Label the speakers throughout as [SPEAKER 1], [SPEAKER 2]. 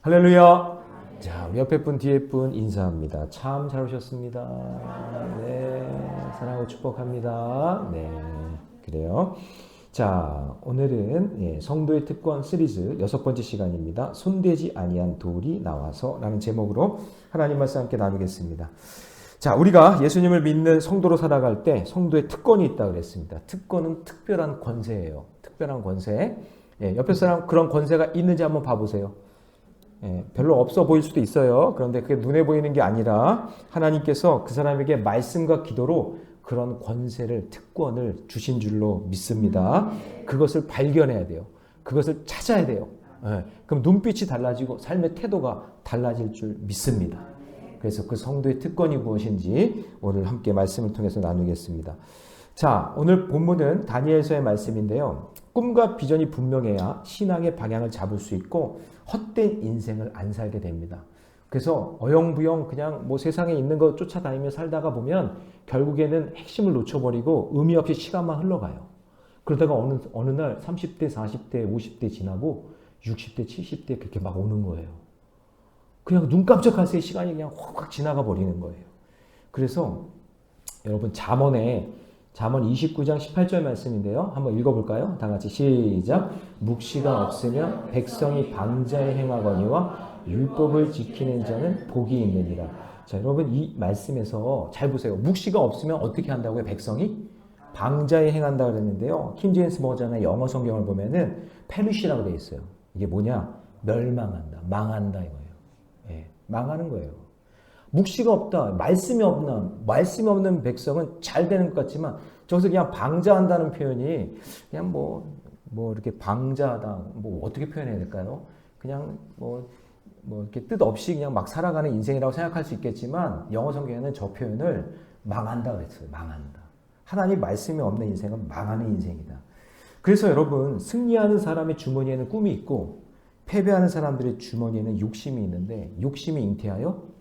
[SPEAKER 1] 할렐루야. 자, 우리 옆에 분, 뒤에 분 인사합니다. 참 잘 오셨습니다. 네, 사랑하고 축복합니다. 네, 그래요. 자, 오늘은 성도의 특권 시리즈 6번째 시간입니다. 손대지 아니한 돌이 나와서 라는 제목으로 하나님 말씀 함께 나누겠습니다. 자, 우리가 예수님을 믿는 성도로 살아갈 때 성도의 특권이 있다고 그랬습니다. 특권은 특별한 권세예요. 특별한 권세. 옆에 사람 그런 권세가 있는지 한번 봐보세요. 별로 없어 보일 수도 있어요. 그런데 그게 눈에 보이는 게 아니라 하나님께서 그 사람에게 말씀과 기도로 그런 권세를, 특권을 주신 줄로 믿습니다. 그것을 발견해야 돼요. 그것을 찾아야 돼요. 그럼 눈빛이 달라지고 삶의 태도가 달라질 줄 믿습니다. 그래서 그 성도의 특권이 무엇인지 오늘 함께 말씀을 통해서 나누겠습니다. 자, 오늘 본문은 다니엘서의 말씀인데요. 꿈과 비전이 분명해야 신앙의 방향을 잡을 수 있고 헛된 인생을 안 살게 됩니다. 그래서 어영부영 그냥 뭐 세상에 있는 거 쫓아다니며 살다가 보면 결국에는 핵심을 놓쳐버리고 의미 없이 시간만 흘러가요. 그러다가 어느 날 30대, 40대, 50대 지나고 60대, 70대 그렇게 막 오는 거예요. 그냥 눈 깜짝할 새에 시간이 그냥 확 지나가 버리는 거예요. 그래서 여러분 잠언 29장 18절 말씀인데요. 한번 읽어볼까요? 다 같이 시작. 묵시가 없으면 백성이 방자에 행하거니와 율법을 지키는 자는 복이 있느니라. 자, 여러분 이 말씀에서 잘 보세요. 묵시가 없으면 어떻게 한다고요? 백성이 방자에 행한다고 그랬는데요. 킹제임스 버전의 영어 성경을 보면은 페리시라고 되어 있어요. 이게 뭐냐? 멸망한다, 망한다 이거예요. 망하는 거예요. 묵시가 없다, 말씀이 없는 백성은 잘 되는 것 같지만 저기서 그냥 방자한다는 표현이 그냥 뭐 이렇게 방자하다, 뭐 어떻게 표현해야 될까요? 그냥 뭐 이렇게 뜻 없이 그냥 막 살아가는 인생이라고 생각할 수 있겠지만 영어 성경에는 저 표현을 망한다 그랬어요. 망한다. 하나님 말씀이 없는 인생은 망하는 인생이다. 그래서 여러분 승리하는 사람의 주머니에는 꿈이 있고 패배하는 사람들의 주머니에는 욕심이 있는데 욕심이 잉태하여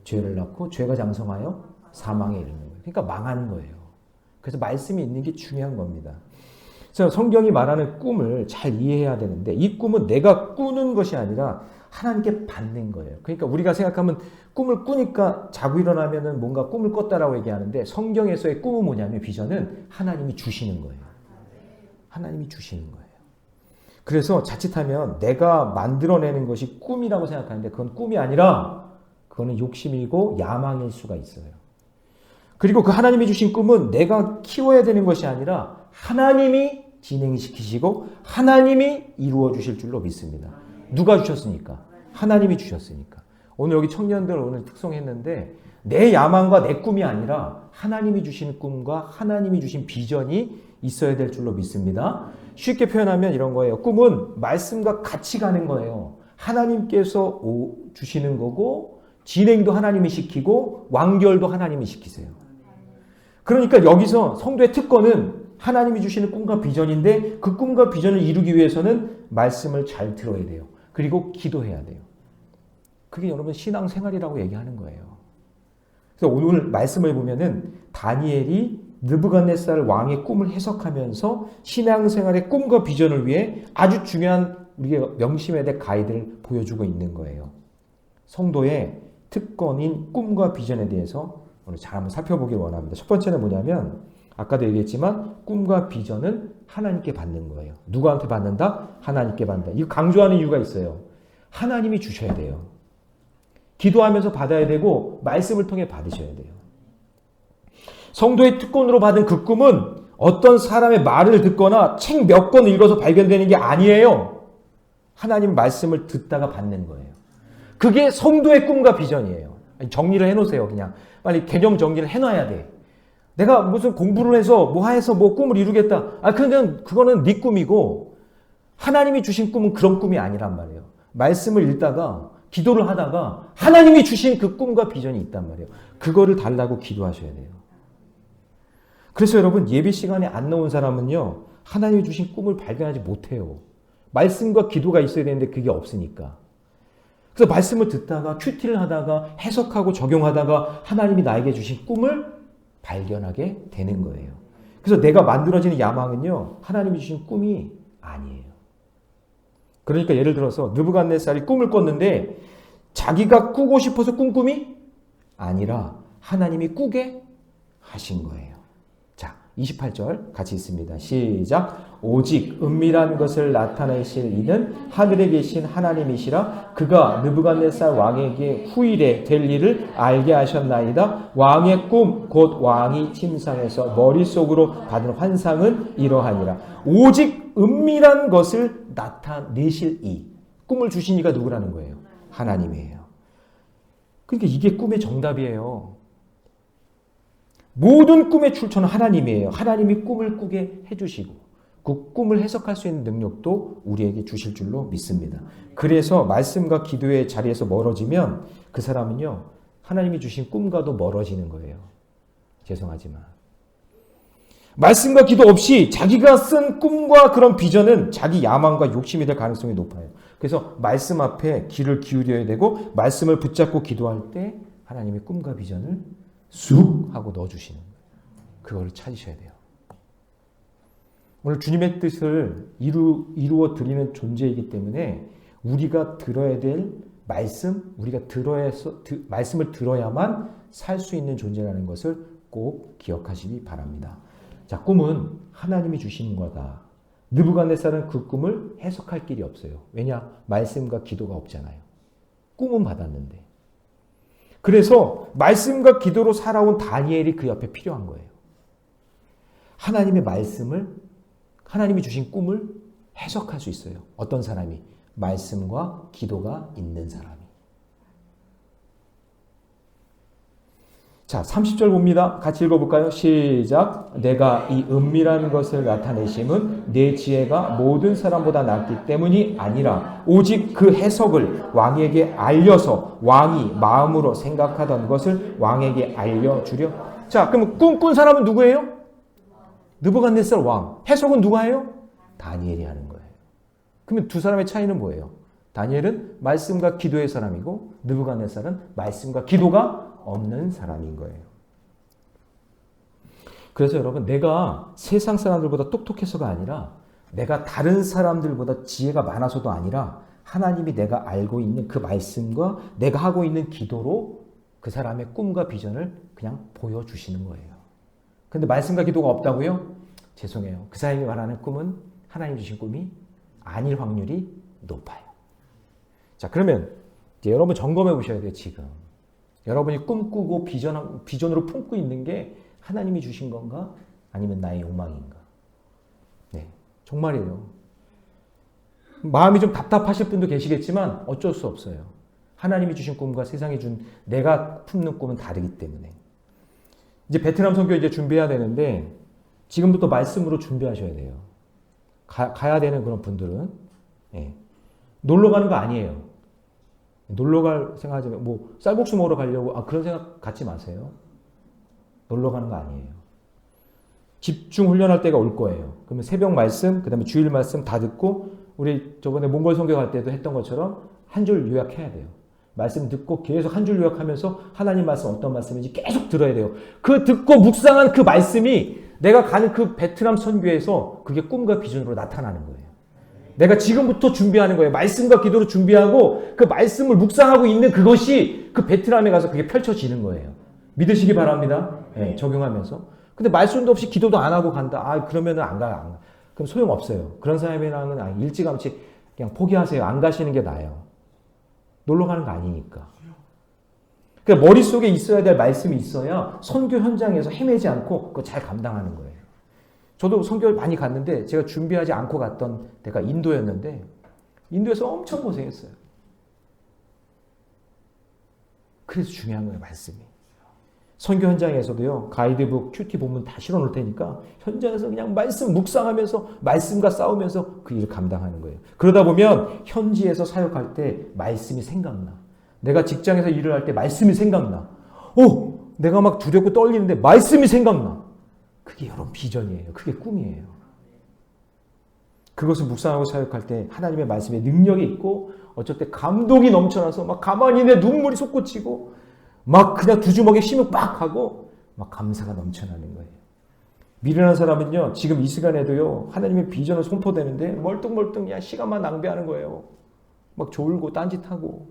[SPEAKER 1] 죄를 낳고 죄가 장성하여 사망에 이르는 거예요. 그러니까 망하는 거예요. 그래서 말씀이 있는 게 중요한 겁니다. 그래서 성경이 말하는 꿈을 잘 이해해야 되는데 이 꿈은 내가 꾸는 것이 아니라 하나님께 받는 거예요. 그러니까 우리가 생각하면 꿈을 꾸니까 자고 일어나면은 뭔가 꿈을 꿨다라고 얘기하는데 성경에서의 꿈은 뭐냐면 비전은 하나님이 주시는 거예요. 하나님이 주시는 거예요. 그래서 자칫하면 내가 만들어내는 것이 꿈이라고 생각하는데 그건 꿈이 아니라 그거는 욕심이고 야망일 수가 있어요. 그리고 그 하나님이 주신 꿈은 내가 키워야 되는 것이 아니라 하나님이 진행시키시고 하나님이 이루어 주실 줄로 믿습니다. 누가 주셨으니까? 하나님이 주셨으니까. 오늘 여기 청년들 오늘 특송했는데 내 야망과 내 꿈이 아니라 하나님이 주신 꿈과 하나님이 주신 비전이 있어야 될 줄로 믿습니다. 쉽게 표현하면 이런 거예요. 꿈은 말씀과 같이 가는 거예요. 하나님께서 주시는 거고 진행도 하나님이 시키고 완결도 하나님이 시키세요. 그러니까 여기서 성도의 특권은 하나님이 주시는 꿈과 비전인데 그 꿈과 비전을 이루기 위해서는 말씀을 잘 들어야 돼요. 그리고 기도해야 돼요. 그게 여러분 신앙생활이라고 얘기하는 거예요. 그래서 오늘 말씀을 보면은 다니엘이 느부갓네살 왕의 꿈을 해석하면서 신앙생활의 꿈과 비전을 위해 아주 중요한 우리가 명심해야 될 가이드를 보여주고 있는 거예요. 성도의 특권인 꿈과 비전에 대해서 오늘 잘 한번 살펴보길 원합니다. 첫 번째는 뭐냐면 아까도 얘기했지만 꿈과 비전은 하나님께 받는 거예요. 누구한테 받는다? 하나님께 받는다. 이거 강조하는 이유가 있어요. 하나님이 주셔야 돼요. 기도하면서 받아야 되고 말씀을 통해 받으셔야 돼요. 성도의 특권으로 받은 그 꿈은 어떤 사람의 말을 듣거나 책 몇 권 읽어서 발견되는 게 아니에요. 하나님 말씀을 듣다가 받는 거예요. 그게 성도의 꿈과 비전이에요. 정리를 해놓으세요. 그냥 빨리 개념 정리를 해놔야 돼. 내가 무슨 공부를 해서 뭐 꿈을 이루겠다. 그거는 네 꿈이고 하나님이 주신 꿈은 그런 꿈이 아니란 말이에요. 말씀을 읽다가 기도를 하다가 하나님이 주신 그 꿈과 비전이 있단 말이에요. 그거를 달라고 기도하셔야 돼요. 그래서 여러분 예배 시간에 안 나온 사람은요 하나님이 주신 꿈을 발견하지 못해요. 말씀과 기도가 있어야 되는데 그게 없으니까. 그래서 말씀을 듣다가 큐티를 하다가 해석하고 적용하다가 하나님이 나에게 주신 꿈을 발견하게 되는 거예요. 그래서 내가 만들어지는 야망은요 하나님이 주신 꿈이 아니에요. 그러니까 예를 들어서 느부갓네살이 꿈을 꿨는데 자기가 꾸고 싶어서 꾼 꿈이 아니라 하나님이 꾸게 하신 거예요. 자, 28절 같이 있습니다. 시작. 오직 은밀한 것을 나타내실 이는 하늘에 계신 하나님이시라. 그가 느부갓네살 왕에게 후일에 될 일을 알게 하셨나이다. 왕의 꿈 곧 왕이 침상에서 머릿속으로 받은 환상은 이러하니라. 오직 은밀한 것을 나타내실 이. 꿈을 주신 이가 누구라는 거예요? 하나님이에요. 그러니까 이게 꿈의 정답이에요. 모든 꿈의 출처는 하나님이에요. 하나님이 꿈을 꾸게 해주시고 그 꿈을 해석할 수 있는 능력도 우리에게 주실 줄로 믿습니다. 그래서 말씀과 기도의 자리에서 멀어지면 그 사람은요, 하나님이 주신 꿈과도 멀어지는 거예요. 죄송하지만. 말씀과 기도 없이 자기가 쓴 꿈과 그런 비전은 자기 야망과 욕심이 될 가능성이 높아요. 그래서 말씀 앞에 귀를 기울여야 되고 말씀을 붙잡고 기도할 때 하나님이 꿈과 비전을 쑥 하고 넣어주시는 거예요. 그걸 찾으셔야 돼요. 오늘 주님의 뜻을 이루어 드리는 존재이기 때문에 우리가 들어야 될 말씀, 말씀을 들어야만 살 수 있는 존재라는 것을 꼭 기억하시기 바랍니다. 자, 꿈은 하나님이 주시는 거다. 느부갓네살은 그 꿈을 해석할 길이 없어요. 왜냐? 말씀과 기도가 없잖아요. 꿈은 받았는데. 그래서 말씀과 기도로 살아온 다니엘이 그 옆에 필요한 거예요. 하나님의 말씀을, 하나님이 주신 꿈을 해석할 수 있어요. 어떤 사람이? 말씀과 기도가 있는 사람이. 자, 30절 봅니다. 같이 읽어볼까요? 시작. 내가 이 은밀한 것을 나타내심은 내 지혜가 모든 사람보다 낫기 때문이 아니라 오직 그 해석을 왕에게 알려서 왕이 마음으로 생각하던 것을 왕에게 알려주려. 자, 그럼 꿈꾼 사람은 누구예요? 느부갓네살 왕. 해석은 누가 해요? 다니엘이 하는 거예요. 그러면 두 사람의 차이는 뭐예요? 다니엘은 말씀과 기도의 사람이고 느부갓네살은 말씀과 기도가 없는 사람인 거예요. 그래서 여러분, 내가 세상 사람들보다 똑똑해서가 아니라 내가 다른 사람들보다 지혜가 많아서도 아니라 하나님이 내가 알고 있는 그 말씀과 내가 하고 있는 기도로 그 사람의 꿈과 비전을 그냥 보여주시는 거예요. 근데 말씀과 기도가 없다고요? 죄송해요. 그 사람이 말하는 꿈은 하나님 주신 꿈이 아닐 확률이 높아요. 자, 그러면 이제 여러분 점검해 보셔야 돼요, 지금. 여러분이 꿈꾸고 비전으로 품고 있는 게 하나님이 주신 건가? 아니면 나의 욕망인가? 네, 정말이에요. 마음이 좀 답답하실 분도 계시겠지만 어쩔 수 없어요. 하나님이 주신 꿈과 세상이 준 내가 품는 꿈은 다르기 때문에. 이제 베트남 선교 이제 준비해야 되는데 지금부터 말씀으로 준비하셔야 돼요. 가야 되는 그런 분들은. 네. 놀러 가는 거 아니에요. 놀러 갈 생각하지 뭐 쌀국수 먹으러 가려고 그런 생각 갖지 마세요. 놀러 가는 거 아니에요. 집중 훈련할 때가 올 거예요. 그러면 새벽 말씀, 그다음에 주일 말씀 다 듣고 우리 저번에 몽골 선교 갈 때도 했던 것처럼 한 줄 요약해야 돼요. 말씀 듣고 계속 한 줄 요약하면서 하나님 말씀 어떤 말씀인지 계속 들어야 돼요. 그 듣고 묵상한 그 말씀이 내가 가는 그 베트남 선교에서 그게 꿈과 비전으로 나타나는 거예요. 내가 지금부터 준비하는 거예요. 말씀과 기도로 준비하고 그 말씀을 묵상하고 있는 그것이 그 베트남에 가서 그게 펼쳐지는 거예요. 믿으시기 바랍니다. 네, 적용하면서. 근데 말씀도 없이 기도도 안 하고 간다. 그러면은 안 가요. 그럼 소용없어요. 그런 사람이랑은 일찌감치 그냥 포기하세요. 안 가시는 게 나아요. 놀러 가는 거 아니니까. 그러니까 머릿속에 있어야 될 말씀이 있어야 선교 현장에서 헤매지 않고 그거 잘 감당하는 거예요. 저도 선교를 많이 갔는데 제가 준비하지 않고 갔던 데가 인도였는데 인도에서 엄청 고생했어요. 그래서 중요한 거예요, 말씀이. 선교 현장에서도요, 가이드북, 큐티 본문 다 실어놓을 테니까 현장에서 그냥 말씀 묵상하면서 말씀과 싸우면서 그 일을 감당하는 거예요. 그러다 보면 현지에서 사역할 때 말씀이 생각나. 내가 직장에서 일을 할 때 말씀이 생각나. 내가 막 두렵고 떨리는데 말씀이 생각나. 그게 여러분 비전이에요. 그게 꿈이에요. 그것을 묵상하고 사역할 때 하나님의 말씀에 능력이 있고 어쩔 때 감동이 넘쳐나서 막 가만히 내 눈물이 솟구치고 막 그냥 두 주먹에 힘을 빡 하고 막 감사가 넘쳐나는 거예요. 미련한 사람은요, 지금 이 시간에도요, 하나님의 비전을 선포되는데 멀뚱멀뚱 그냥 시간만 낭비하는 거예요. 막 졸고 딴짓하고.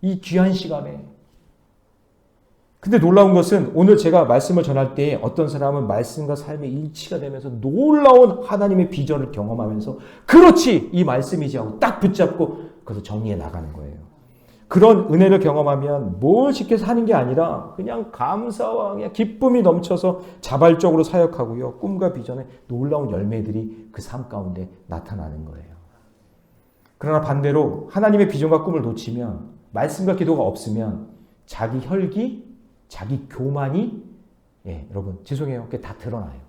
[SPEAKER 1] 이 귀한 시간에. 근데 놀라운 것은 오늘 제가 말씀을 전할 때 어떤 사람은 말씀과 삶의 일치가 되면서 놀라운 하나님의 비전을 경험하면서 그렇지! 이 말씀이지 하고 딱 붙잡고 그래서 정리해 나가는 거예요. 그런 은혜를 경험하면 뭘 지켜서 하는 게 아니라 그냥 감사와 그냥 기쁨이 넘쳐서 자발적으로 사역하고요. 꿈과 비전의 놀라운 열매들이 그 삶 가운데 나타나는 거예요. 그러나 반대로 하나님의 비전과 꿈을 놓치면 말씀과 기도가 없으면 자기 혈기, 자기 교만이 여러분 죄송해요. 그게 다 드러나요.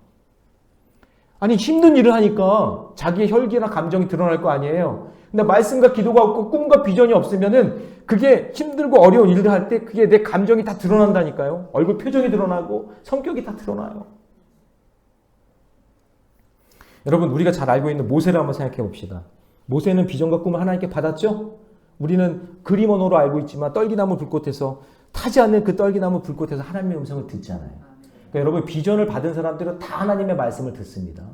[SPEAKER 1] 아니 힘든 일을 하니까 자기의 혈기나 감정이 드러날 거 아니에요. 근데 말씀과 기도가 없고 꿈과 비전이 없으면은 그게 힘들고 어려운 일을 할 때 그게 내 감정이 다 드러난다니까요. 얼굴 표정이 드러나고 성격이 다 드러나요. 여러분 우리가 잘 알고 있는 모세를 한번 생각해 봅시다. 모세는 비전과 꿈을 하나님께 받았죠? 우리는 그림 언어로 알고 있지만 떨기나무 불꽃에서 타지 않는 그 떨기나무 불꽃에서 하나님의 음성을 듣잖아요. 그러니까 여러분 비전을 받은 사람들은 다 하나님의 말씀을 듣습니다.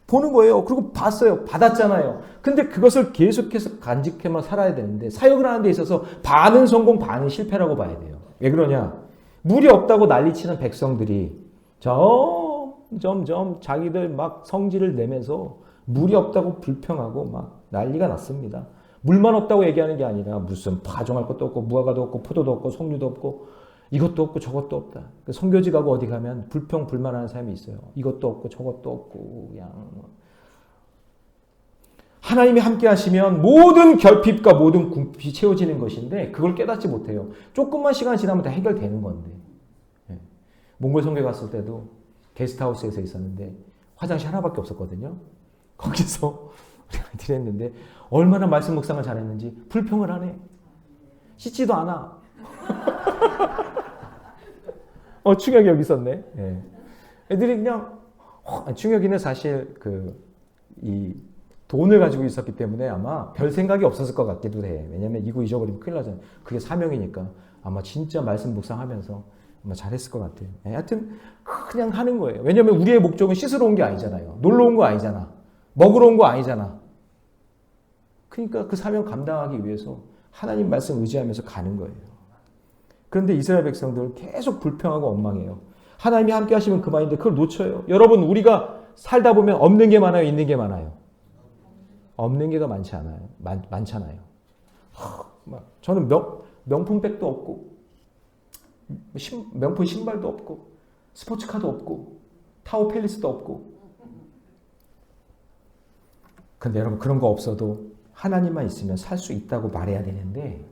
[SPEAKER 1] 보는 거예요. 그리고 봤어요. 받았잖아요. 근데 그것을 계속해서 간직해만 살아야 되는데 사역을 하는 데 있어서 반은 성공, 반은 실패라고 봐야 돼요. 왜 그러냐? 물이 없다고 난리치는 백성들이 점점 자기들 막 성질을 내면서 물이 없다고 불평하고 막 난리가 났습니다. 물만 없다고 얘기하는 게 아니라 무슨 파종할 것도 없고 무화과도 없고 포도도 없고 석류도 없고 이것도 없고 저것도 없다. 선교지 가고 어디 가면 불평 불만하는 사람이 있어요. 이것도 없고 저것도 없고 그냥 하나님이 함께 하시면 모든 결핍과 모든 궁핍이 채워지는 것인데 그걸 깨닫지 못해요. 조금만 시간 지나면 다 해결되는 건데. 몽골 선교 갔을 때도 게스트하우스에서 있었는데 화장실 하나밖에 없었거든요. 거기서 우리가 했는데 얼마나 말씀 묵상을 잘했는지 불평을 하네. 씻지도 않아. 충혁이 여기 있었네. 애들이 그냥 충혁이는 사실 이 돈을 가지고 있었기 때문에 아마 별 생각이 없었을 것 같기도 해. 왜냐면 이거 잊어버리면 큰일 나잖아요. 그게 사명이니까 아마 진짜 말씀 묵상하면서 아마 잘했을 것 같아요. 하여튼 그냥 하는 거예요. 왜냐면 우리의 목적은 씻으러 온 게 아니잖아요. 놀러 온 거 아니잖아. 먹으러 온 거 아니잖아. 그러니까 그 사명 감당하기 위해서 하나님 말씀 의지하면서 가는 거예요. 그런데 이스라엘 백성들 계속 불평하고 원망해요. 하나님이 함께 하시면 그만인데 그걸 놓쳐요. 여러분 우리가 살다 보면 없는 게 많아요? 있는 게 많아요? 없는 게 더 많지 않아요? 많잖아요. 저는 명품백도 없고 명품 신발도 없고 스포츠카도 없고 타워 팰리스도 없고 근데 여러분 그런 거 없어도 하나님만 있으면 살 수 있다고 말해야 되는데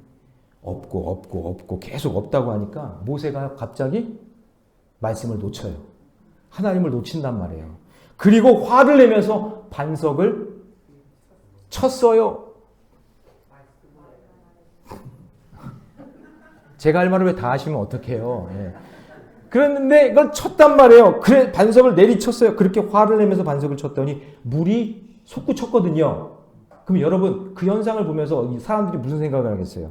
[SPEAKER 1] 없고 계속 없다고 하니까 모세가 갑자기 말씀을 놓쳐요. 하나님을 놓친단 말이에요. 그리고 화를 내면서 반석을 쳤어요. 제가 할 말을 왜 다 하시면 어떡해요. 그랬는데 이걸 쳤단 말이에요. 그래 반석을 내리쳤어요. 그렇게 화를 내면서 반석을 쳤더니 물이 솟구쳤거든요. 그럼 여러분 그 현상을 보면서 사람들이 무슨 생각을 하겠어요?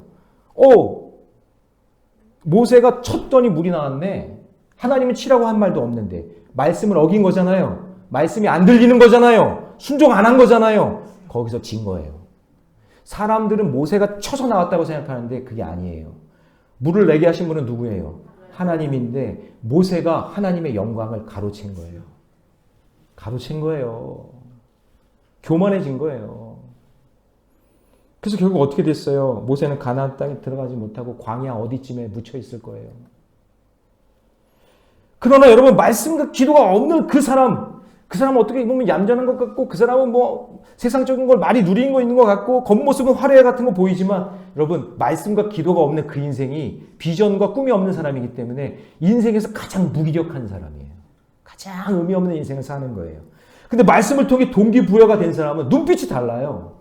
[SPEAKER 1] 모세가 쳤더니 물이 나왔네. 하나님은 치라고 한 말도 없는데 말씀을 어긴 거잖아요. 말씀이 안 들리는 거잖아요. 순종 안 한 거잖아요. 거기서 진 거예요. 사람들은 모세가 쳐서 나왔다고 생각하는데 그게 아니에요. 물을 내게 하신 분은 누구예요? 하나님인데 모세가 하나님의 영광을 가로챈 거예요. 가로챈 거예요. 교만해진 거예요. 그래서 결국 어떻게 됐어요? 모세는 가나안 땅에 들어가지 못하고 광야 어디쯤에 묻혀 있을 거예요. 그러나 여러분 말씀과 기도가 없는 그 사람 어떻게 보면 얌전한 것 같고 그 사람은 뭐 세상적인 걸 많이 누리는 거 있는 것 같고 겉모습은 화려해 같은 거 보이지만 여러분 말씀과 기도가 없는 그 인생이 비전과 꿈이 없는 사람이기 때문에 인생에서 가장 무기력한 사람이에요. 가장 의미 없는 인생을 사는 거예요. 근데 말씀을 통해 동기부여가 된 사람은 눈빛이 달라요.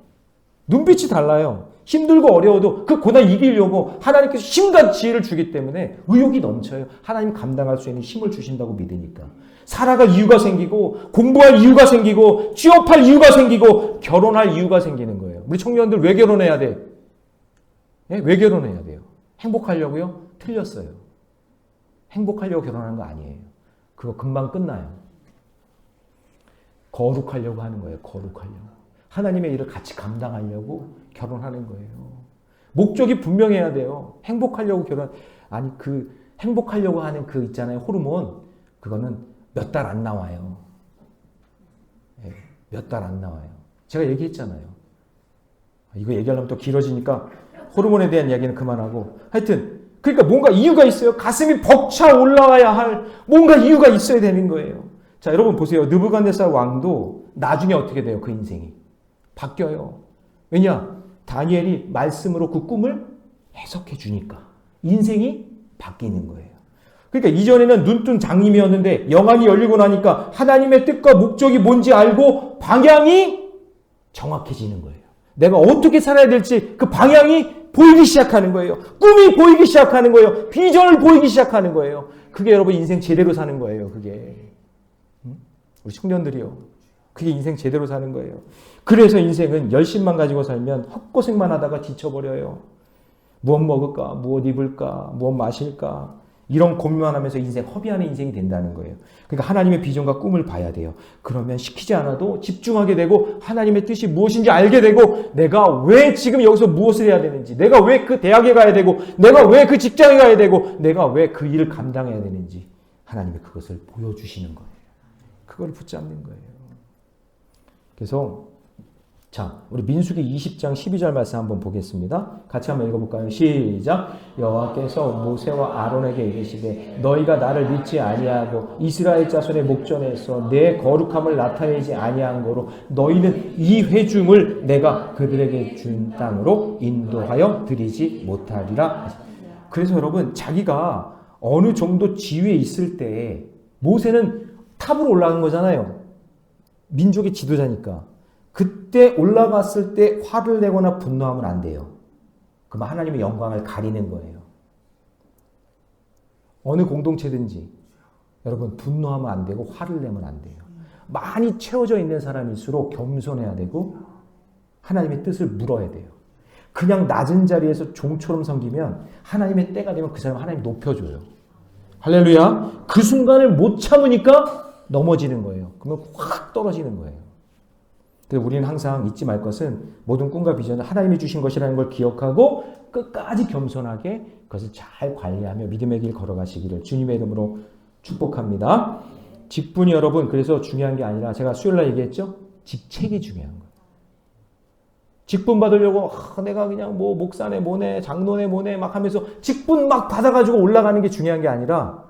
[SPEAKER 1] 눈빛이 달라요. 힘들고 어려워도 그 고난 이기려고 하나님께서 힘과 지혜를 주기 때문에 의욕이 넘쳐요. 하나님 감당할 수 있는 힘을 주신다고 믿으니까. 살아갈 이유가 생기고 공부할 이유가 생기고 취업할 이유가 생기고 결혼할 이유가 생기는 거예요. 우리 청년들 왜 결혼해야 돼? 왜 결혼해야 돼요? 행복하려고요? 틀렸어요. 행복하려고 결혼하는 거 아니에요. 그거 금방 끝나요. 거룩하려고 하는 거예요. 거룩하려고. 하나님의 일을 같이 감당하려고 결혼하는 거예요. 목적이 분명해야 돼요. 행복하려고 아니 그 행복하려고 하는 그 있잖아요. 호르몬. 그거는 몇 달 안 나와요. 몇 달 안 나와요. 제가 얘기했잖아요. 이거 얘기하려면 또 길어지니까 호르몬에 대한 이야기는 그만하고 하여튼 그러니까 뭔가 이유가 있어요. 가슴이 벅차 올라와야 할 뭔가 이유가 있어야 되는 거예요. 자, 여러분 보세요. 느부갓네살 왕도 나중에 어떻게 돼요? 그 인생이 바뀌어요. 왜냐? 다니엘이 말씀으로 그 꿈을 해석해 주니까 인생이 바뀌는 거예요. 그러니까 이전에는 눈뜬 장님이었는데 영안이 열리고 나니까 하나님의 뜻과 목적이 뭔지 알고 방향이 정확해지는 거예요. 내가 어떻게 살아야 될지 그 방향이 보이기 시작하는 거예요. 꿈이 보이기 시작하는 거예요. 비전을 보이기 시작하는 거예요. 그게 여러분 인생 제대로 사는 거예요. 그게. 우리 청년들이요. 그게 인생 제대로 사는 거예요. 그래서 인생은 열심만 가지고 살면 헛고생만 하다가 지쳐버려요. 무엇 먹을까? 무엇 입을까? 무엇 마실까? 이런 고민만 하면서 인생 허비하는 인생이 된다는 거예요. 그러니까 하나님의 비전과 꿈을 봐야 돼요. 그러면 시키지 않아도 집중하게 되고 하나님의 뜻이 무엇인지 알게 되고 내가 왜 지금 여기서 무엇을 해야 되는지 내가 왜 그 대학에 가야 되고 내가 왜 그 직장에 가야 되고 내가 왜 그 일을 감당해야 되는지 하나님이 그것을 보여주시는 거예요. 그걸 붙잡는 거예요. 그래서 자, 우리 민수기 20장 12절 말씀 한번 보겠습니다. 같이 한번 읽어볼까요? 시작. 여호와께서 모세와 아론에게 이르시되 너희가 나를 믿지 아니하고 이스라엘 자손의 목전에서 내 거룩함을 나타내지 아니한 거로 너희는 이 회중을 내가 그들에게 준 땅으로 인도하여 드리지 못하리라. 그래서 여러분 자기가 어느 정도 지위에 있을 때 모세는 탑으로 올라간 거잖아요. 민족의 지도자니까. 그때 올라갔을 때 화를 내거나 분노하면 안 돼요. 그러면 하나님의 영광을 가리는 거예요. 어느 공동체든지 여러분 분노하면 안 되고 화를 내면 안 돼요. 많이 채워져 있는 사람일수록 겸손해야 되고 하나님의 뜻을 물어야 돼요. 그냥 낮은 자리에서 종처럼 섬기면 하나님의 때가 되면 그 사람 하나님 높여줘요. 할렐루야. 그 순간을 못 참으니까 넘어지는 거예요. 그러면 확 떨어지는 거예요. 그래서 우리는 항상 잊지 말 것은 모든 꿈과 비전은 하나님이 주신 것이라는 걸 기억하고 끝까지 겸손하게 그것을 잘 관리하며 믿음의 길 걸어가시기를 주님의 이름으로 축복합니다. 직분이 여러분 그래서 중요한 게 아니라 제가 수요일날 얘기했죠? 직책이 중요한 거예요. 직분 받으려고 내가 그냥 뭐 목사네 뭐네 장로네 뭐네 막 하면서 직분 막 받아가지고 올라가는 게 중요한 게 아니라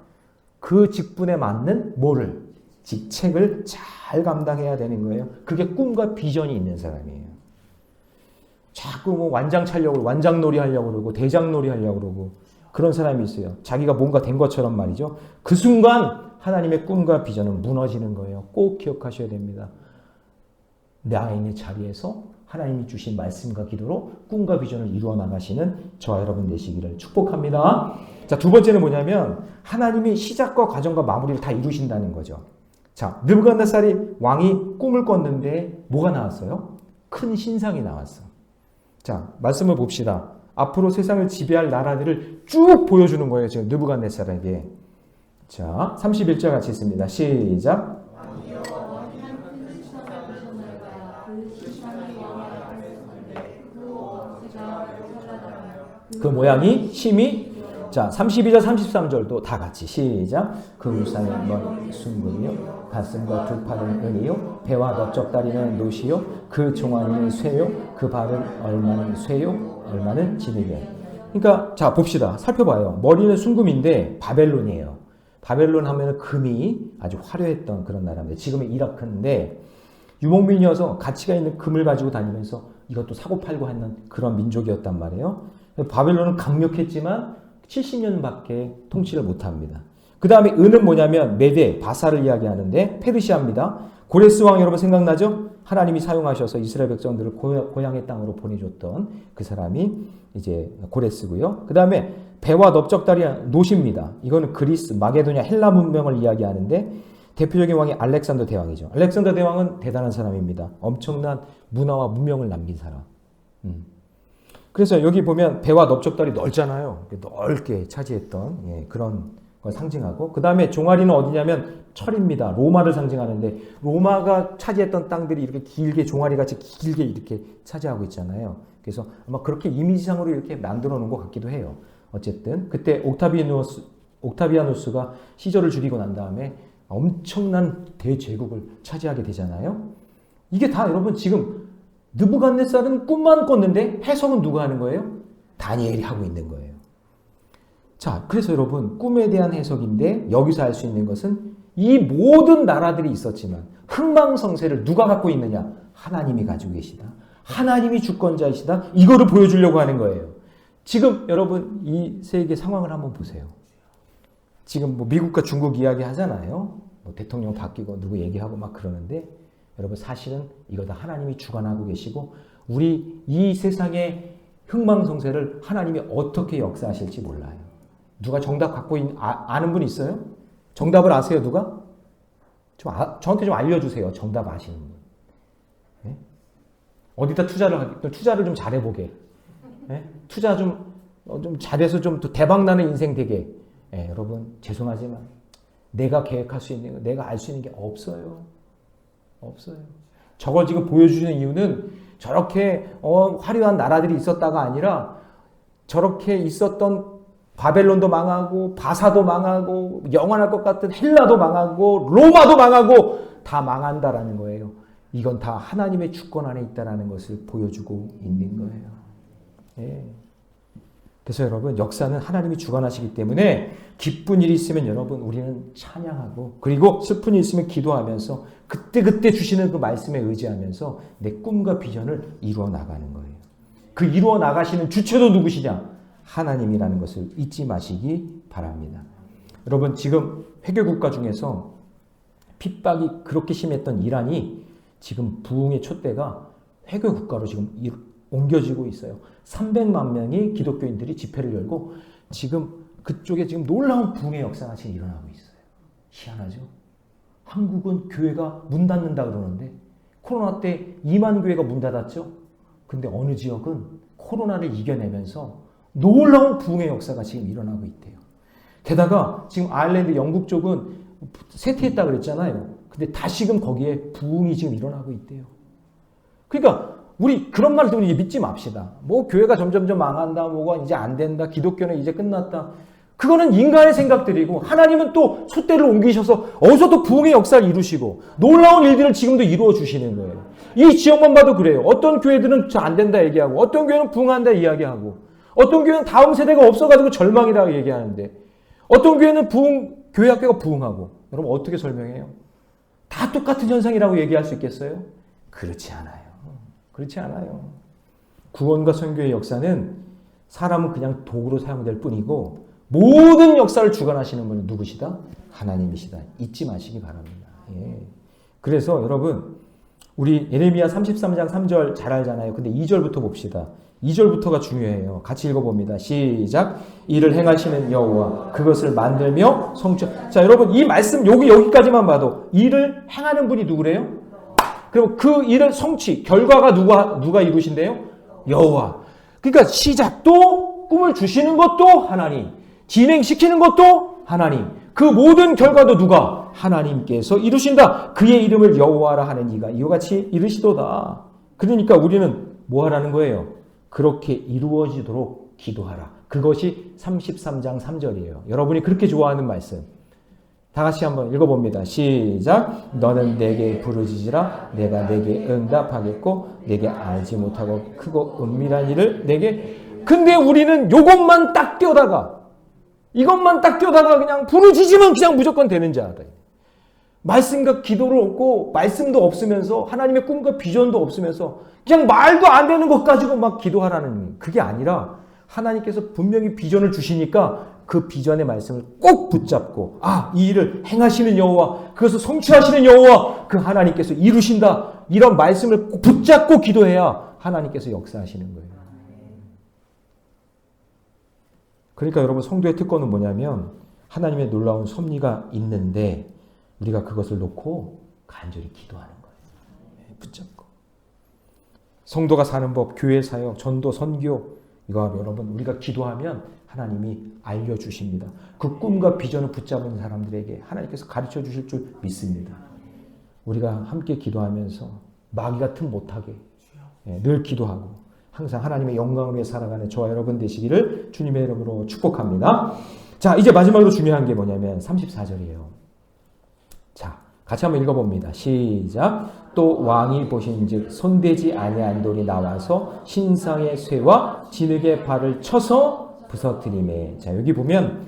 [SPEAKER 1] 그 직분에 맞는 뭐를 직책을 잘 감당해야 되는 거예요. 그게 꿈과 비전이 있는 사람이에요. 자꾸 뭐 완장 차려고 완장놀이 하려고 그러고 대장놀이 하려고 그러고 그런 사람이 있어요. 자기가 뭔가 된 것처럼 말이죠. 그 순간 하나님의 꿈과 비전은 무너지는 거예요. 꼭 기억하셔야 됩니다. 나 있는 자리에서 하나님이 주신 말씀과 기도로 꿈과 비전을 이루어 나가시는 저와 여러분 되시기를 축복합니다. 자, 두 번째는 뭐냐면 하나님이 시작과 과정과 마무리를 다 이루신다는 거죠. 자, 느부갓네살이 왕이 꿈을 꿨는데 뭐가 나왔어요? 큰 신상이 나왔어. 자, 말씀을 봅시다. 앞으로 세상을 지배할 나라들을 쭉 보여주는 거예요. 지금 느부갓네살에게. 자, 31절 같이 있습니다. 시작. 그 모양이 심히 자, 32절, 33절도 다 같이 시작. 그 울산의 머리 순금이요, 가슴과 두 팔은 은이요, 배와 넓적다리는 노시요, 그 종아리는 쇠요, 그 발은 얼마는 쇠요, 얼마는 진이요. 그러니까 자 봅시다. 살펴봐요. 머리는 순금인데 바벨론이에요. 바벨론 하면 금이 아주 화려했던 그런 나라인데 지금은 이라크인데 유목민이어서 가치가 있는 금을 가지고 다니면서 이것도 사고팔고 하는 그런 민족이었단 말이에요. 바벨론은 강력했지만 70년밖에 통치를 못합니다. 그 다음에 은은 뭐냐면 메데, 바사를 이야기하는데 페르시아입니다. 고레스 왕 여러분 생각나죠? 하나님이 사용하셔서 이스라엘 백성들을 고향의 땅으로 보내줬던 그 사람이 이제 고레스고요. 그 다음에 배와 넓적다리 노시입니다. 이거는 그리스, 마게도냐, 헬라 문명을 이야기하는데 대표적인 왕이 알렉산더 대왕이죠. 알렉산더 대왕은 대단한 사람입니다. 엄청난 문화와 문명을 남긴 사람. 그래서 여기 보면 배와 넓적다리 넓잖아요. 넓게 차지했던 그런 그걸 상징하고, 그 다음에 종아리는 어디냐면 철입니다. 로마를 상징하는데, 로마가 차지했던 땅들이 이렇게 길게 종아리같이 길게 이렇게 차지하고 있잖아요. 그래서 아마 그렇게 이미지상으로 이렇게 만들어 놓은 것 같기도 해요. 어쨌든 그때 옥타비아누스가 시절을 줄이고 난 다음에 엄청난 대제국을 차지하게 되잖아요. 이게 다 여러분 지금 느부갓네살은 꿈만 꿨는데 해석은 누가 하는 거예요? 다니엘이 하고 있는 거예요. 자, 그래서 여러분 꿈에 대한 해석인데 여기서 알 수 있는 것은 이 모든 나라들이 있었지만 흥망성쇠를 누가 갖고 있느냐? 하나님이 가지고 계시다. 하나님이 주권자이시다. 이거를 보여주려고 하는 거예요. 지금 여러분 이 세계 상황을 한번 보세요. 지금 뭐 미국과 중국 이야기 하잖아요. 뭐 대통령 바뀌고 누구 얘기하고 막 그러는데 여러분 사실은 이거 다 하나님이 주관하고 계시고 우리 이 세상의 흥망성쇠를 하나님이 어떻게 역사하실지 몰라요. 누가 정답 갖고 아는 분 있어요? 정답을 아세요, 누가? 저한테 좀 알려주세요. 정답 아시는 분. 네? 어디다 투자를 좀 잘해보게. 네? 투자 좀 잘해서 좀 또 대박나는 인생 되게. 네, 여러분, 죄송하지만 내가 계획할 수 있는 거, 내가 알 수 있는 게 없어요. 없어요. 저걸 지금 보여주시는 이유는 저렇게 화려한 나라들이 있었다가 아니라 저렇게 있었던 바벨론도 망하고 바사도 망하고 영원할 것 같은 헬라도 망하고 로마도 망하고 다 망한다라는 거예요. 이건 다 하나님의 주권 안에 있다라는 것을 보여주고 있는 거예요. 예. 그래서 여러분 역사는 하나님이 주관하시기 때문에 기쁜 일이 있으면 여러분 우리는 찬양하고 그리고 슬픈 일이 있으면 기도하면서 그때 주시는 그 말씀에 의지하면서 내 꿈과 비전을 이루어 나가는 거예요. 그 이루어 나가시는 주체도 누구시냐? 하나님이라는 것을 잊지 마시기 바랍니다. 여러분 지금 회개국가 중에서 핍박이 그렇게 심했던 이란이 지금 부흥의 촛대가 회개국가로 지금 옮겨지고 있어요. 300만 명의 기독교인들이 집회를 열고 지금 그쪽에 지금 놀라운 부흥의 역사가 지금 일어나고 있어요. 희한하죠? 한국은 교회가 문 닫는다 그러는데 코로나 때 2만 교회가 문 닫았죠? 근데 어느 지역은 코로나를 이겨내면서 놀라운 부흥의 역사가 지금 일어나고 있대요. 게다가 지금 아일랜드 영국 쪽은 쇠퇴했다 그랬잖아요. 근데 다시금 거기에 부흥이 지금 일어나고 있대요. 그러니까 우리 그런 말 때문에 믿지 맙시다. 뭐 교회가 점점점 망한다. 뭐가 이제 안 된다. 기독교는 이제 끝났다. 그거는 인간의 생각들이고 하나님은 또 촛대를 옮기셔서 어디서 또 부흥의 역사를 이루시고 놀라운 일들을 지금도 이루어 주시는 거예요. 이 지역만 봐도 그래요. 어떤 교회들은 안 된다 얘기하고 어떤 교회는 부흥한다 이야기하고 어떤 교회는 다음 세대가 없어가지고 절망이라고 얘기하는데 어떤 교회는 교회 학교가 부흥하고 여러분 어떻게 설명해요? 다 똑같은 현상이라고 얘기할 수 있겠어요? 그렇지 않아요. 그렇지 않아요. 구원과 선교의 역사는 사람은 그냥 도구로 사용될 뿐이고 모든 역사를 주관하시는 분은 누구시다? 하나님이시다. 잊지 마시기 바랍니다. 예. 그래서 여러분 우리 예레미야 33장 3절 잘 알잖아요. 근데 2절부터 봅시다. 2절부터가 중요해요. 같이 읽어봅니다. 시작. 이를 행하시는 여호와 그것을 만들며 성취. 자 여러분 이 말씀 여기까지만 봐도 이를 행하는 분이 누구래요? 그리고 그 일을 성취 결과가 누가 이루신대요? 여호와. 그러니까 시작도 꿈을 주시는 것도 하나님, 진행시키는 것도 하나님. 그 모든 결과도 누가? 하나님께서 이루신다. 그의 이름을 여호와라 하는 이가 이와 같이 이르시도다. 그러니까 우리는 뭐 하라는 거예요? 그렇게 이루어지도록 기도하라. 그것이 33장 3절이에요. 여러분이 그렇게 좋아하는 말씀. 다 같이 한번 읽어봅니다. 시작. 너는 내게 부르짖으라. 내가 내게 응답하겠고 내게 알지 못하고 크고 은밀한 일을 내게. 근데 우리는 이것만 딱 떼어다가 이것만 딱 떼어다가 그냥 부르짖으면 그냥 무조건 되는 자다. 말씀과 기도를 없고 말씀도 없으면서 하나님의 꿈과 비전도 없으면서 그냥 말도 안 되는 것 가지고 막 기도하라는 그게 아니라 하나님께서 분명히 비전을 주시니까 그 비전의 말씀을 꼭 붙잡고 이 일을 행하시는 여호와 그것을 성취하시는 여호와 그 하나님께서 이루신다. 이런 말씀을 꼭 붙잡고 기도해야 하나님께서 역사하시는 거예요. 그러니까 여러분 성도의 특권은 뭐냐면 하나님의 놀라운 섭리가 있는데 우리가 그것을 놓고 간절히 기도하는 거예요. 붙잡고. 성도가 사는 법, 교회 사역, 전도, 선교 이거 여러분 우리가 기도하면 하나님이 알려주십니다. 그 꿈과 비전을 붙잡은 사람들에게 하나님께서 가르쳐 주실 줄 믿습니다. 우리가 함께 기도하면서 마귀가 틈 못하게 늘 기도하고 항상 하나님의 영광을 위해 살아가는 저와 여러분 되시기를 주님의 이름으로 축복합니다. 자, 이제 마지막으로 중요한 게 뭐냐면 34절이에요. 자, 같이 한번 읽어봅니다. 시작. 또 왕이 보신즉 손대지 아니한 돌이 나와서 신상의 쇠와 진흙의 발을 쳐서 부서뜨리매. 자, 여기 보면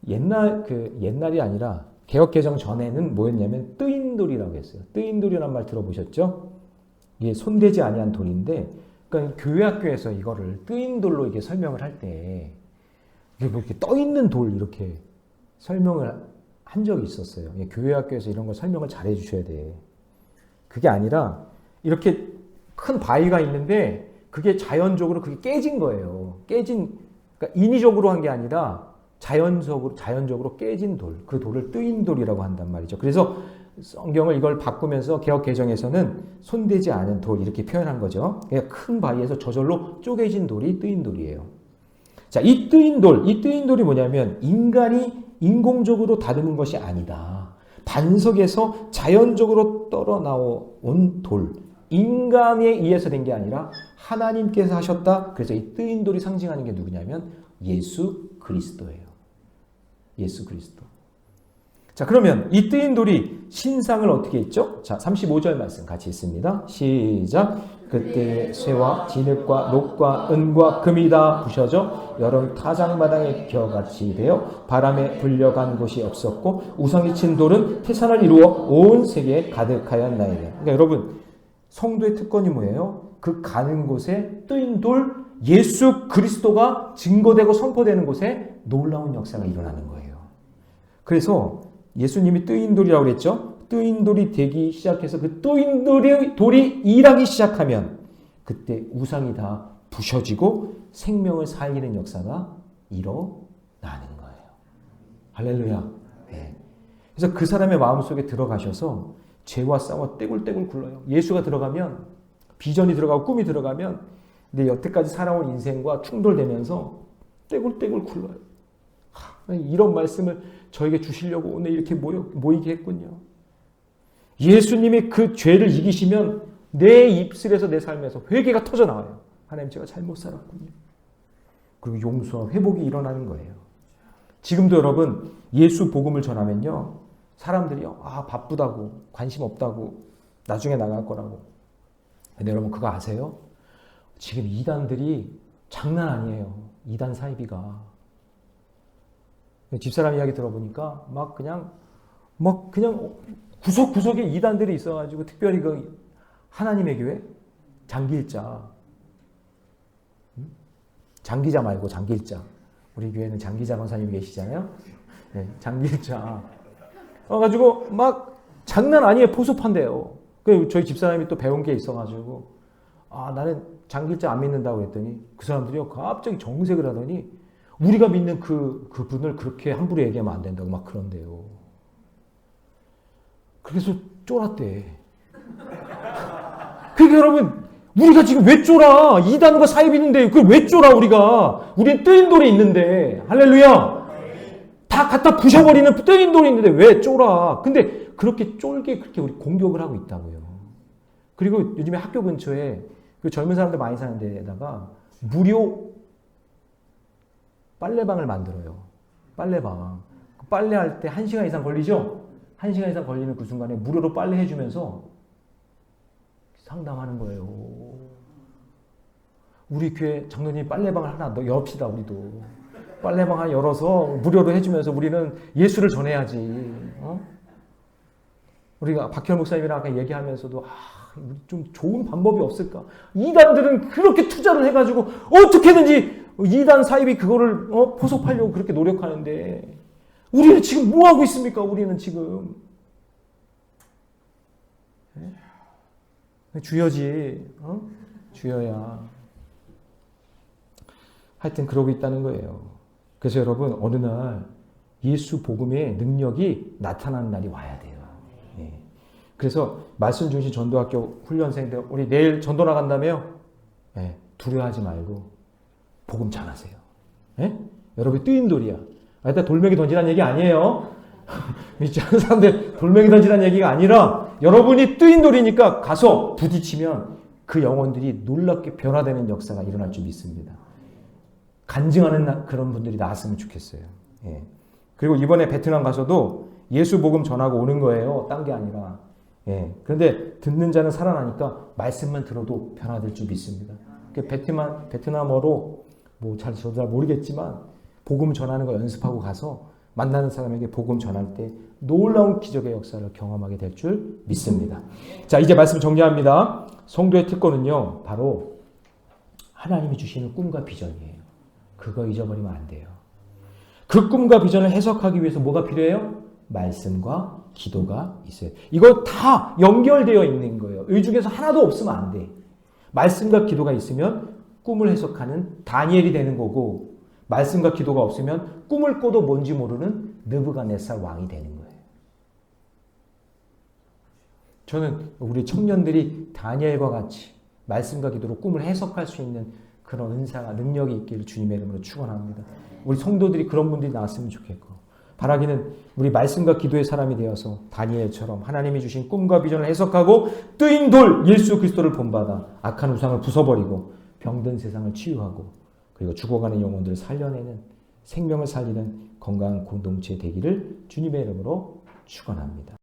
[SPEAKER 1] 옛날이 아니라 개혁 개정 전에는 뭐였냐면 뜨인 돌이라고 했어요. 뜨인 돌이라는 말 들어보셨죠? 이게 손대지 아니한 돌인데, 그러니까 교회 학교에서 이거를 뜨인 돌로 이게 설명을 할 때 이게 뭐 이렇게 떠 있는 돌 이렇게 설명을 한 적이 있었어요. 교회 학교에서 이런 걸 설명을 잘 해주셔야 돼. 그게 아니라 이렇게 큰 바위가 있는데 그게 자연적으로 그게 깨진 거예요. 그러니까 인위적으로 한 게 아니라 자연적으로 깨진 돌, 그 돌을 뜨인 돌이라고 한단 말이죠. 그래서 성경을 이걸 바꾸면서 개역 개정에서는 손대지 않은 돌 이렇게 표현한 거죠. 그러니까 큰 바위에서 저절로 쪼개진 돌이 뜨인 돌이에요. 자, 이 뜨인 돌이 뭐냐면 인간이 인공적으로 다듬은 것이 아니다. 반석에서 자연적으로 떨어 나온 돌, 인간에 의해서 된 게 아니라 하나님께서 하셨다. 그래서 이 뜨인 돌이 상징하는 게 누구냐면 예수 그리스도예요. 예수 그리스도. 자, 그러면 이 뜨인 돌이 신상을 어떻게 했죠? 자, 35절 말씀 같이 있습니다. 시작. 그때 쇠와 진흙과 녹과 은과 금이 다 부셔져 여름 타작마당의 겨같이 되어 바람에 불려간 곳이 없었고 우상이 친 돌은 태산을 이루어 온 세계에 가득하였나이다. 그러니까 여러분, 성도의 특권이 뭐예요? 그 가는 곳에 뜨인 돌, 예수 그리스도가 증거되고 선포되는 곳에 놀라운 역사가 일어나는 거예요. 그래서 예수님이 뜨인 돌이라고 그랬죠? 뜨인 돌이 되기 시작해서 그 뜨인 돌이 일하기 시작하면 그때 우상이 다 부셔지고 생명을 살리는 역사가 일어나는 거예요. 할렐루야. 네. 그래서 그 사람의 마음속에 들어가셔서 죄와 싸워 떼굴떼굴 굴러요. 예수가 들어가면, 비전이 들어가고 꿈이 들어가면 내 여태까지 살아온 인생과 충돌되면서 떼굴떼굴 굴러요. 이런 말씀을 저에게 주시려고 오늘 이렇게 모이게 했군요. 예수님이 그 죄를 이기시면 내 입술에서 내 삶에서 회개가 터져 나와요. 하나님, 제가 잘못 살았군요. 그리고 용서와 회복이 일어나는 거예요. 지금도 여러분 예수 복음을 전하면요, 사람들이요, 바쁘다고, 관심 없다고, 나중에 나갈 거라고. 근데 여러분 그거 아세요? 지금 이단들이 장난 아니에요. 이단 사이비가. 집사람 이야기 들어보니까 막 그냥 구석구석에 이단들이 있어가지고, 특별히 그 하나님의 교회 장기일자, 장기자 말고 장기일자. 우리 교회는 장기자 권사님이 계시잖아요. 네, 장기일자. 가지고 막 장난 아니에요. 포섭한대요. 저희 집사람이 또 배운 게 있어가지고, 나는 장기일자 안 믿는다고 했더니 그 사람들이요 갑자기 정색을 하더니 우리가 믿는 그분을 그렇게 함부로 얘기하면 안 된다고 막 그런대요. 그래서 쫄았대. 그러니까 여러분, 우리가 지금 왜 쫄아? 이단과 사입 있는데 그걸 왜 쫄아 우리가? 우린 뜨인 돌이 있는데. 할렐루야. 다 갖다 부셔버리는 뜨인 돌이 있는데 왜 쫄아? 근데 그렇게 쫄게 그렇게 우리 공격을 하고 있다고요. 그리고 요즘에 학교 근처에 그 젊은 사람들 많이 사는 데다가 무료 빨래방을 만들어요. 빨래방. 빨래할 때 1시간 이상 걸리죠? 1시간 이상 걸리는 그 순간에 무료로 빨래 해주면서 상담하는 거예요. 우리 교회 장로님 빨래방을 하나 엽시다, 우리도. 빨래방 하나 열어서 무료로 해주면서 우리는 예수를 전해야지. 우리가 박현 목사님이랑 아까 얘기하면서도 좀 좋은 방법이 없을까? 이단들은 그렇게 투자를 해가지고 어떻게든지 이단 사입이 그거를 포섭하려고 그렇게 노력하는데 우리는 지금 뭐 하고 있습니까? 우리는 지금 주여지, 주여야. 하여튼 그러고 있다는 거예요. 그래서 여러분, 어느 날 예수 복음의 능력이 나타나는 날이 와야 돼요. 네. 그래서 말씀 중심 전도학교 훈련생들, 우리 내일 전도 나간다며요? 네. 두려워하지 말고 복음 전하세요. 예? 여러분이 뜨인 돌이야. 일단 돌멩이 던지라는 얘기 아니에요. 믿지 않는 사람들 돌멩이 던지라는 얘기가 아니라 여러분이 뜨인 돌이니까 가서 부딪히면 그 영혼들이 놀랍게 변화되는 역사가 일어날 줄 믿습니다. 간증하는 그런 분들이 나왔으면 좋겠어요. 예. 그리고 이번에 베트남 가서도 예수 복음 전하고 오는 거예요. 딴 게 아니라. 예. 그런데 듣는 자는 살아나니까 말씀만 들어도 변화될 줄 믿습니다. 베트남어로 뭐 저도 잘 모르겠지만 복음 전하는 거 연습하고 가서 만나는 사람에게 복음 전할 때 놀라운 기적의 역사를 경험하게 될 줄 믿습니다. 자, 이제 말씀 정리합니다. 성도의 특권은요, 바로 하나님이 주시는 꿈과 비전이에요. 그거 잊어버리면 안 돼요. 그 꿈과 비전을 해석하기 위해서 뭐가 필요해요? 말씀과 기도가 있어요. 이거 다 연결되어 있는 거예요. 이 중에서 하나도 없으면 안 돼. 말씀과 기도가 있으면 꿈을 해석하는 다니엘이 되는 거고, 말씀과 기도가 없으면 꿈을 꿔도 뭔지 모르는 느부갓네살 왕이 되는 거예요. 저는 우리 청년들이 다니엘과 같이 말씀과 기도로 꿈을 해석할 수 있는 그런 은사가 능력이 있기를 주님의 이름으로 축원합니다. 우리 성도들이 그런 분들이 나왔으면 좋겠고, 바라기는 우리 말씀과 기도의 사람이 되어서 다니엘처럼 하나님이 주신 꿈과 비전을 해석하고 뜨인 돌 예수 그리스도를 본받아 악한 우상을 부숴버리고 병든 세상을 치유하고 그리고 죽어가는 영혼들을 살려내는 생명을 살리는 건강한 공동체 되기를 주님의 이름으로 축원합니다.